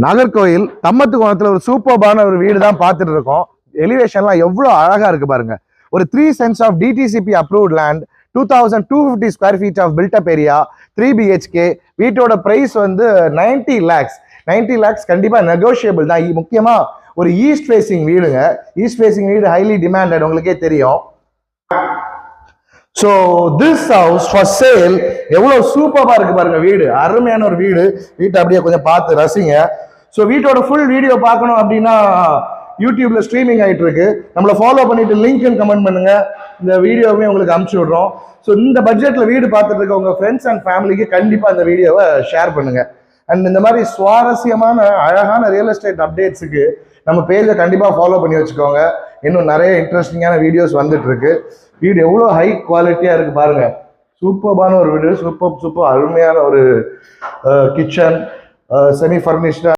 நாகர்கோயில் தம்மத்து கோணத்துல ஒரு சூப்பர்பான ஒரு வீடு தான் பார்த்துட்டு இருக்கோம். எலிவேஷன்லாம் எவ்வளோ அழகா இருக்கு பாருங்க. ஒரு 3 cents of DTCP approved land, 2250 square feet of built up area, 3 BHK. வீட்டோட பிரைஸ் வந்து 90 lakhs. 90 lakhs கண்டிப்பா நெகோஷியபிள் தான். முக்கியமா ஒரு ஈஸ்ட் ஃபேசிங் வீடுங்க. ஈஸ்ட் ஃபேசிங் வீடு ஹைலி டிமாண்டட், உங்களுக்கே தெரியும். So this house for sale. எவ்வளோ சூப்பராக இருக்கு பாருங்க வீடு. அருமையான ஒரு வீடு. வீட்டை அப்படியே கொஞ்சம் பார்த்து ரசிங்க. ஸோ வீட்டோட ஃபுல் வீடியோ பார்க்கணும் அப்படின்னா யூடியூப்ல ஸ்ட்ரீமிங் ஆகிட்டு இருக்கு. நம்மளை ஃபாலோ பண்ணிட்டு லிங்க் கமெண்ட் பண்ணுங்க. இந்த வீடியோவே உங்களுக்கு அனுப்பிச்சு விடுறோம். ஸோ இந்த பட்ஜெட்ல வீடு பார்த்துட்டு இருக்க உங்க ஃப்ரெண்ட்ஸ் அண்ட் ஃபேமிலிக்கு கண்டிப்பா இந்த வீடியோவை ஷேர் பண்ணுங்க. அண்ட் இந்த மாதிரி சுவாரஸ்யமான அழகான ரியல் எஸ்டேட் அப்டேட்ஸுக்கு நம்ம பேஜை கண்டிப்பா ஃபாலோ பண்ணி வச்சுக்கோங்க. இன்னும் நிறைய இன்ட்ரெஸ்டிங்கான வீடியோஸ் வந்துட்டு இருக்கு. வீடு எவ்வளோ ஹை குவாலிட்டியா இருக்கு பாருங்க. சூப்பர்பான ஒரு வீடு. சூப்பர் அருமையான ஒரு கிச்சன், செமி ஃபர்னிஷ்டா